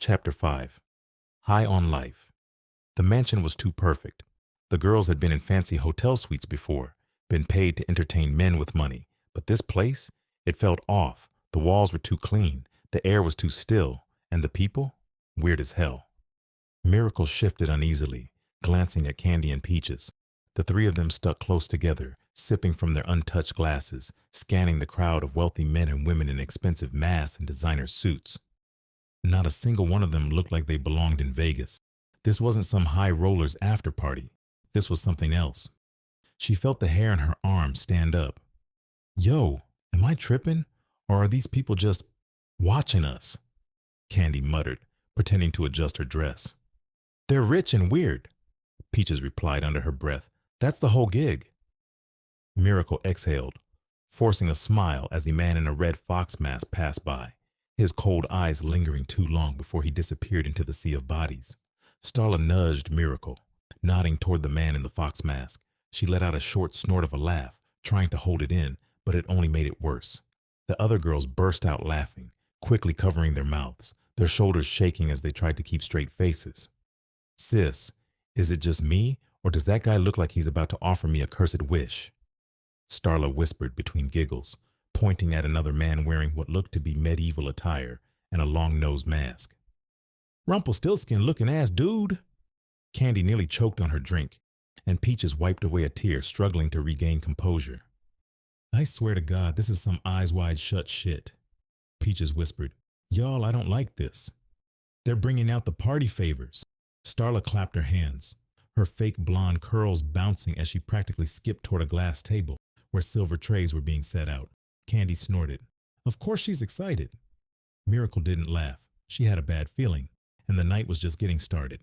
Chapter 5. High on Life. The mansion was too perfect. The girls had been in fancy hotel suites before, been paid to entertain men with money, but this place, it felt off. The walls were too clean, the air was too still, and the people, weird as hell. Miracle shifted uneasily, glancing at Candy and Peaches. The three of them stuck close together, sipping from their untouched glasses, scanning the crowd of wealthy men and women in expensive masks and designer suits. Not a single one of them looked like they belonged in Vegas. This wasn't some high rollers after party. This was something else. She felt the hair on her arm stand up. Yo, am I tripping? Or are these people just watching us? Candy muttered, pretending to adjust her dress. They're rich and weird, Peaches replied under her breath. That's the whole gig. Miracle exhaled, forcing a smile as the man in a red fox mask passed by, his cold eyes lingering too long before he disappeared into the sea of bodies. Starla nudged Miracle, nodding toward the man in the fox mask. She let out a short snort of a laugh, trying to hold it in, but it only made it worse. The other girls burst out laughing, quickly covering their mouths, their shoulders shaking as they tried to keep straight faces. Sis, is it just me, or does that guy look like he's about to offer me a cursed wish? Starla whispered between giggles, pointing at another man wearing what looked to be medieval attire and a long-nosed mask. Rumpelstiltskin-looking ass dude! Candy nearly choked on her drink, and Peaches wiped away a tear, struggling to regain composure. I swear to God, this is some eyes wide shut shit, Peaches whispered. Y'all, I don't like this. They're bringing out the party favors. Starla clapped her hands, her fake blonde curls bouncing as she practically skipped toward a glass table where silver trays were being set out. Candy snorted. Of course she's excited. Miracle didn't laugh. She had a bad feeling, and the night was just getting started.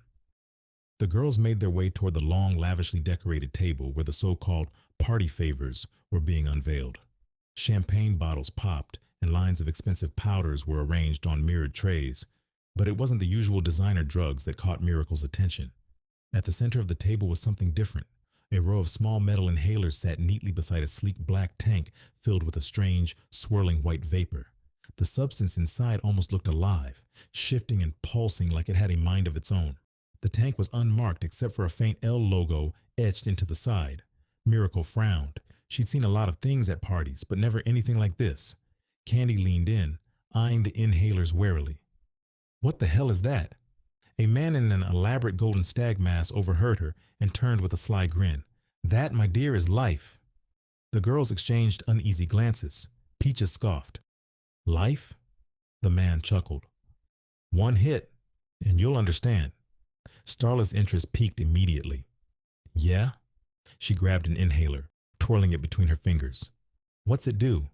The girls made their way toward the long, lavishly decorated table where the so-called party favors were being unveiled. Champagne bottles popped, and lines of expensive powders were arranged on mirrored trays, but it wasn't the usual designer drugs that caught Miracle's attention. At the center of the table was something different. A row of small metal inhalers sat neatly beside a sleek black tank filled with a strange, swirling white vapor. The substance inside almost looked alive, shifting and pulsing like it had a mind of its own. The tank was unmarked except for a faint L logo etched into the side. Miracle frowned. She'd seen a lot of things at parties, but never anything like this. Candy leaned in, eyeing the inhalers warily. What the hell is that? A man in an elaborate golden stag mask overheard her and turned with a sly grin. That, my dear, is life. The girls exchanged uneasy glances. Peaches scoffed. Life? The man chuckled. One hit, and you'll understand. Starla's interest piqued immediately. Yeah? She grabbed an inhaler, twirling it between her fingers. What's it do?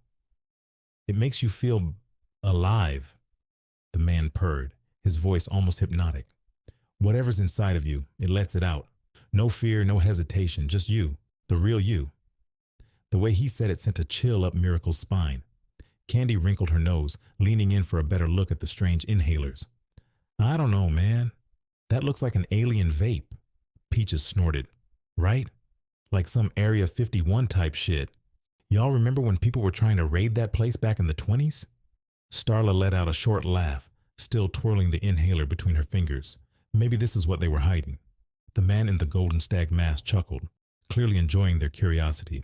It makes you feel alive, the man purred, his voice almost hypnotic. Whatever's inside of you, it lets it out. No fear, no hesitation, just you, the real you. The way he said it sent a chill up Miracle's spine. Candy wrinkled her nose, leaning in for a better look at the strange inhalers. I don't know, man. That looks like an alien vape. Peaches snorted. Right? Like some Area 51 type shit. Y'all remember when people were trying to raid that place back in the 20s? Starla let out a short laugh, still twirling the inhaler between her fingers. Maybe this is what they were hiding. The man in the golden stag mask chuckled, clearly enjoying their curiosity.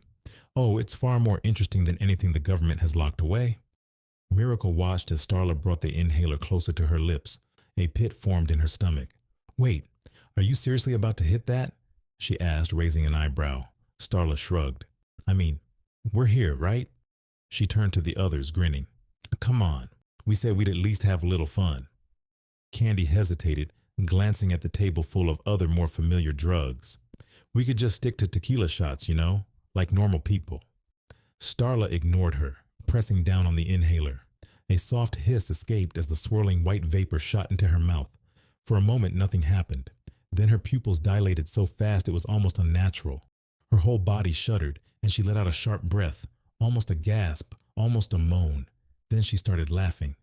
Oh, it's far more interesting than anything the government has locked away. Miracle watched as Starla brought the inhaler closer to her lips. A pit formed in her stomach. Wait, are you seriously about to hit that? She asked, raising an eyebrow. Starla shrugged. I mean, we're here, right? She turned to the others, grinning. Come on, we said we'd at least have a little fun. Candy hesitated, glancing at the table full of other more familiar drugs. We could just stick to tequila shots, you know, like normal people. Starla ignored her, pressing down on the inhaler. A soft hiss escaped as the swirling white vapor shot into her mouth. For a moment, nothing happened. Then her pupils dilated so fast it was almost unnatural. Her whole body shuddered, and she let out a sharp breath, almost a gasp, almost a moan. Then she started laughing.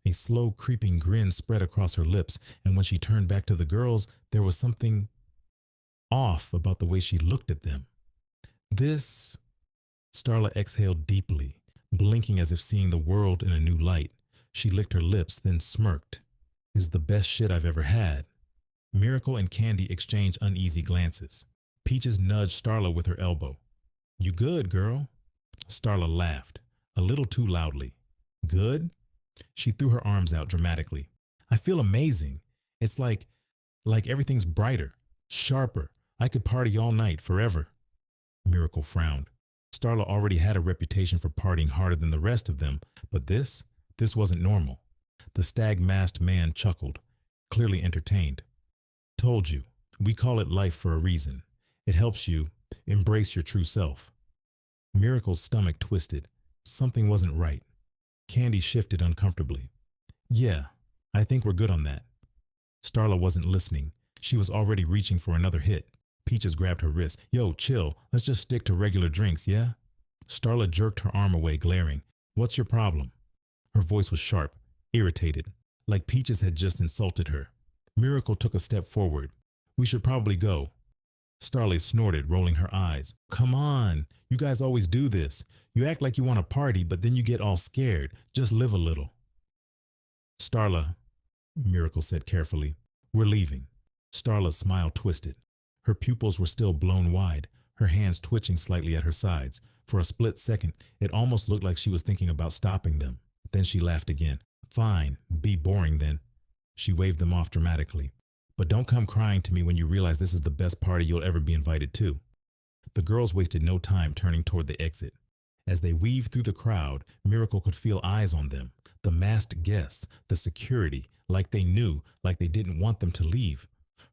A slow, creeping grin spread across her lips, and when she turned back to the girls, there was something off about the way she looked at them. This... Starla exhaled deeply, blinking as if seeing the world in a new light. She licked her lips, then smirked. is the best shit I've ever had. Miracle and Candy exchanged uneasy glances. Peaches nudged Starla with her elbow. You good, girl? Starla laughed, a little too loudly. Good? She threw her arms out dramatically. I feel amazing. It's like everything's brighter, sharper. I could party all night, forever. Miracle frowned. Starla already had a reputation for partying harder than the rest of them, but this wasn't normal. The stag-masked man chuckled, clearly entertained. Told you, we call it life for a reason. It helps you embrace your true self. Miracle's stomach twisted. Something wasn't right. Candy shifted uncomfortably. Yeah, I think we're good on that. Starla wasn't listening. She was already reaching for another hit. Peaches grabbed her wrist. Yo, chill. Let's just stick to regular drinks, yeah? Starla jerked her arm away, glaring. What's your problem? Her voice was sharp, irritated, like Peaches had just insulted her. Miracle took a step forward. We should probably go. Starla snorted, rolling her eyes. Come on, you guys always do this. You act like you want to party, but then you get all scared. Just live a little. Starla, Miracle said carefully, we're leaving. Starla's smile twisted. Her pupils were still blown wide, her hands twitching slightly at her sides. For a split second, it almost looked like she was thinking about stopping them. Then she laughed again. Fine, be boring then. She waved them off dramatically. But don't come crying to me when you realize this is the best party you'll ever be invited to. The girls wasted no time turning toward the exit. As they weaved through the crowd, Miracle could feel eyes on them. The masked guests, the security, like they knew, like they didn't want them to leave.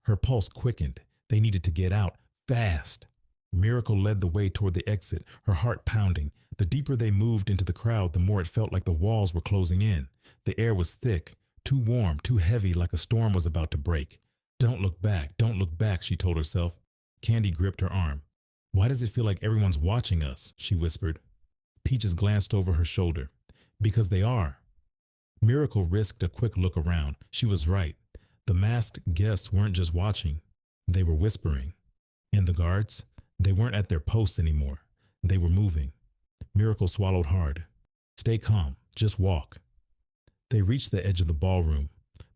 Her pulse quickened. They needed to get out, fast. Miracle led the way toward the exit, her heart pounding. The deeper they moved into the crowd, the more it felt like the walls were closing in. The air was thick, too warm, too heavy, like a storm was about to break. Don't look back, she told herself. Candy gripped her arm. Why does it feel like everyone's watching us? She whispered. Peaches glanced over her shoulder. Because they are. Miracle risked a quick look around. She was right. The masked guests weren't just watching. They were whispering. And the guards? They weren't at their posts anymore. They were moving. Miracle swallowed hard. Stay calm. Just walk. They reached the edge of the ballroom.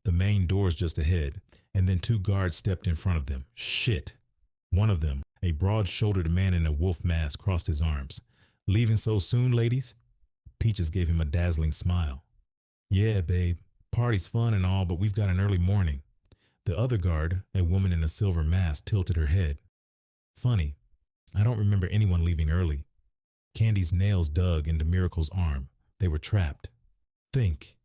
The main doors just ahead. And then two guards stepped in front of them. Shit. One of them, a broad-shouldered man in a wolf mask, crossed his arms. Leaving so soon, ladies? Peaches gave him a dazzling smile. Yeah, babe. Party's fun and all, but we've got an early morning. The other guard, a woman in a silver mask, tilted her head. Funny. I don't remember anyone leaving early. Candy's nails dug into Miracle's arm. They were trapped. Think.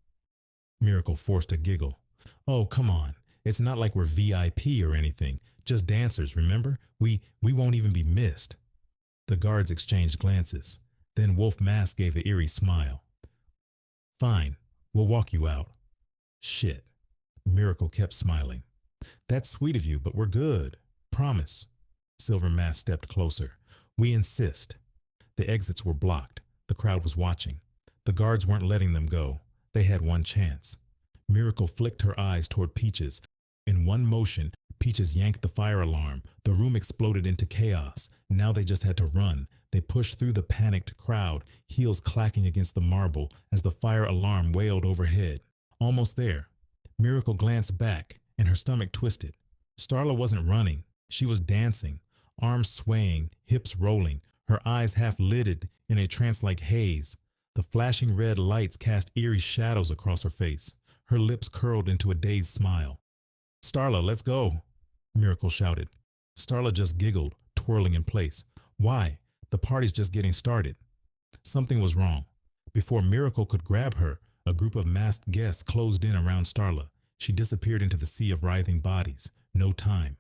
Miracle forced a giggle. Oh, come on. It's not like we're VIP or anything. Just dancers, remember? We won't even be missed. The guards exchanged glances. Then Wolf Mask gave an eerie smile. Fine. We'll walk you out. Shit. Miracle kept smiling. That's sweet of you, but we're good. Promise. Silver Mask stepped closer. We insist. The exits were blocked. The crowd was watching. The guards weren't letting them go. They had one chance. Miracle flicked her eyes toward Peaches. In one motion, Peaches yanked the fire alarm. The room exploded into chaos. Now they just had to run. They pushed through the panicked crowd, heels clacking against the marble as the fire alarm wailed overhead. Almost there. Miracle glanced back, and her stomach twisted. Starla wasn't running. She was dancing, arms swaying, hips rolling, her eyes half-lidded in a trance-like haze. The flashing red lights cast eerie shadows across her face. Her lips curled into a dazed smile. Starla, let's go, Miracle shouted. Starla just giggled, twirling in place. Why? The party's just getting started. Something was wrong. Before Miracle could grab her, a group of masked guests closed in around Starla. She disappeared into the sea of writhing bodies. No time.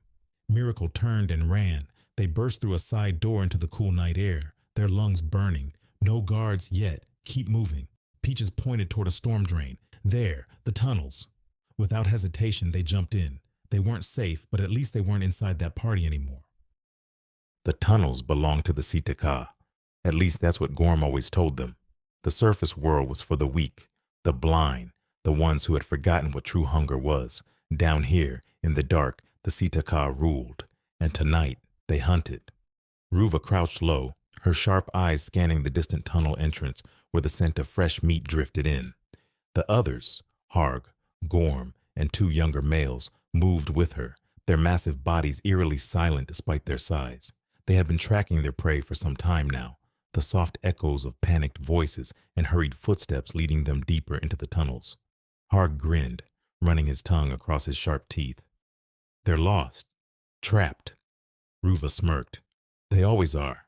Miracle turned and ran. They burst through a side door into the cool night air, their lungs burning. No guards yet. Keep moving. Peaches pointed toward a storm drain. There, the tunnels. Without hesitation, they jumped in. They weren't safe, but at least they weren't inside that party anymore. The tunnels belonged to the Sitaka. At least that's what Gorm always told them. The surface world was for the weak, the blind, the ones who had forgotten what true hunger was. Down here, in the dark, the Sitaka ruled, and tonight they hunted. Ruva crouched low, her sharp eyes scanning the distant tunnel entrance where the scent of fresh meat drifted in. The others, Harg, Gorm, and two younger males, moved with her, their massive bodies eerily silent despite their size. They had been tracking their prey for some time now, the soft echoes of panicked voices and hurried footsteps leading them deeper into the tunnels. Harg grinned, running his tongue across his sharp teeth. They're lost. Trapped. Ruva smirked. They always are.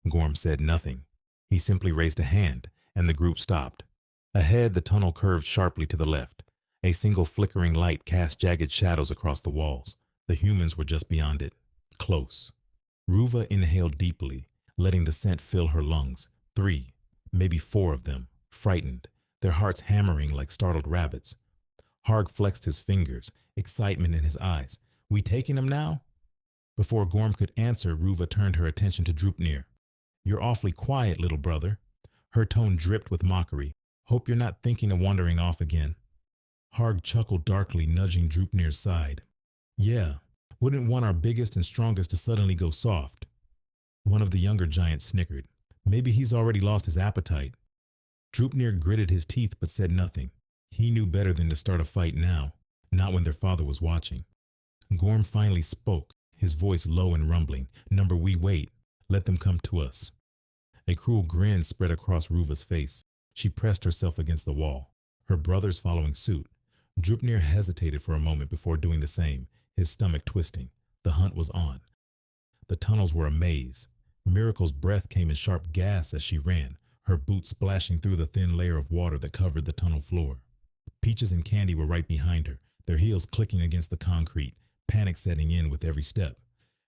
Gorm said nothing. He simply raised a hand, and the group stopped. Ahead, the tunnel curved sharply to the left. A single flickering light cast jagged shadows across the walls. The humans were just beyond it. Close. Ruva inhaled deeply, letting the scent fill her lungs. 3, maybe 4 of them, frightened, their hearts hammering like startled rabbits. Harg flexed his fingers, excitement in his eyes. We taking him now? Before Gorm could answer, Ruva turned her attention to Drupnir. You're awfully quiet, little brother. Her tone dripped with mockery. Hope you're not thinking of wandering off again. Harg chuckled darkly, nudging Drupnir's side. Yeah, wouldn't want our biggest and strongest to suddenly go soft. One of the younger giants snickered. Maybe he's already lost his appetite. Drupnir gritted his teeth but said nothing. He knew better than to start a fight now, not when their father was watching. Gorm finally spoke, his voice low and rumbling. Number, we wait. Let them come to us. A cruel grin spread across Ruva's face. She pressed herself against the wall, her brothers following suit. Drupnir hesitated for a moment before doing the same, his stomach twisting. The hunt was on. The tunnels were a maze. Miracle's breath came in sharp gasps as she ran, her boots splashing through the thin layer of water that covered the tunnel floor. Peaches and Candy were right behind her, their heels clicking against the concrete, panic setting in with every step.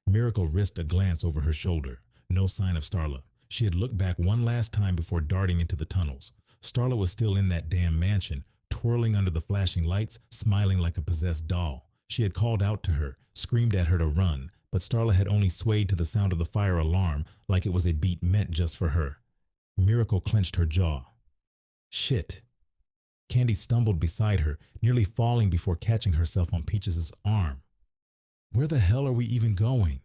Miracle risked a glance over her shoulder. No sign of Starla. She had looked back one last time before darting into the tunnels. Starla was still in that damn mansion, twirling under the flashing lights, smiling like a possessed doll. She had called out to her, screamed at her to run, but Starla had only swayed to the sound of the fire alarm like it was a beat meant just for her. Miracle clenched her jaw. Shit. Candy stumbled beside her, nearly falling before catching herself on Peaches' arm. Where the hell are we even going?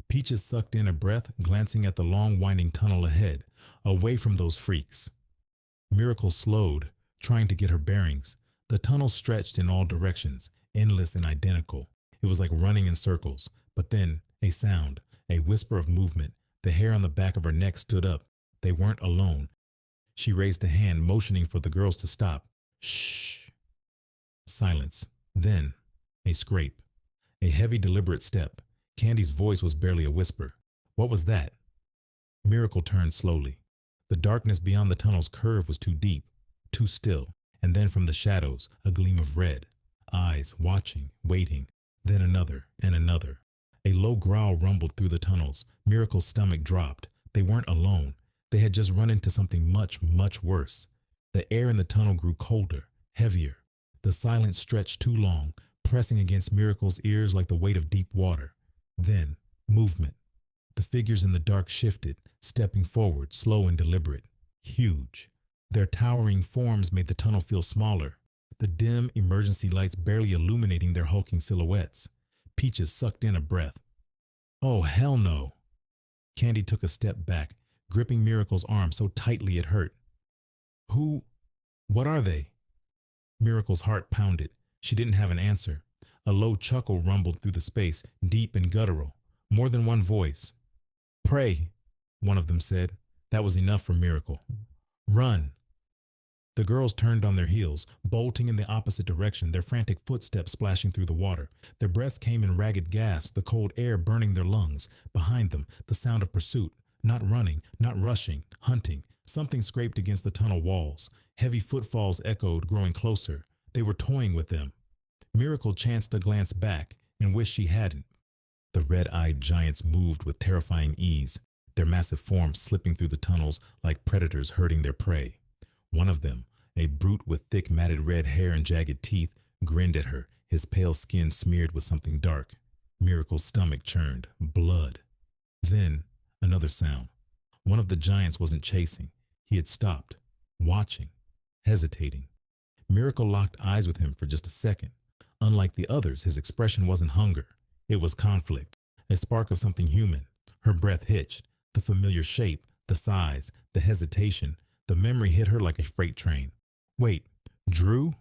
Peaches sucked in a breath, glancing at the long winding tunnel ahead, away from those freaks. Miracle slowed, trying to get her bearings. The tunnel stretched in all directions, endless and identical. It was like running in circles. But then, a sound, a whisper of movement. The hair on the back of her neck stood up. They weren't alone. She raised a hand, motioning for the girls to stop. Shh. Silence. Then, a scrape. A heavy, deliberate step. Candy's voice was barely a whisper. What was that? Miracle turned slowly. The darkness beyond the tunnel's curve was too deep, too still, and then from the shadows, a gleam of red. Eyes watching, waiting, then another and another. A low growl rumbled through the tunnels. Miracle's stomach dropped. They weren't alone. They had just run into something much, much worse. The air in the tunnel grew colder, heavier. The silence stretched too long, pressing against Miracle's ears like the weight of deep water. Then, movement. The figures in the dark shifted, stepping forward, slow and deliberate. Huge. Their towering forms made the tunnel feel smaller, the dim emergency lights barely illuminating their hulking silhouettes. Peaches sucked in a breath. Oh, hell no. Candy took a step back, gripping Miracle's arm so tightly it hurt. What are they? Miracle's heart pounded. She didn't have an answer. A low chuckle rumbled through the space, deep and guttural. More than one voice. Pray, one of them said. That was enough for Miracle. Run. The girls turned on their heels, bolting in the opposite direction, their frantic footsteps splashing through the water. Their breaths came in ragged gasps, the cold air burning their lungs. Behind them, the sound of pursuit. Not running, not rushing, hunting. Something scraped against the tunnel walls. Heavy footfalls echoed, growing closer. They were toying with them. Miracle chanced to glance back and wished she hadn't. The red-eyed giants moved with terrifying ease, their massive forms slipping through the tunnels like predators herding their prey. One of them, a brute with thick matted red hair and jagged teeth, grinned at her, his pale skin smeared with something dark. Miracle's stomach churned. Blood. Then, another sound. One of the giants wasn't chasing. He had stopped, watching, hesitating. Miracle locked eyes with him for just a second. Unlike the others, his expression wasn't hunger. It was conflict, a spark of something human. Her breath hitched. The familiar shape, the size, the hesitation. The memory hit her like a freight train. Wait, Drew?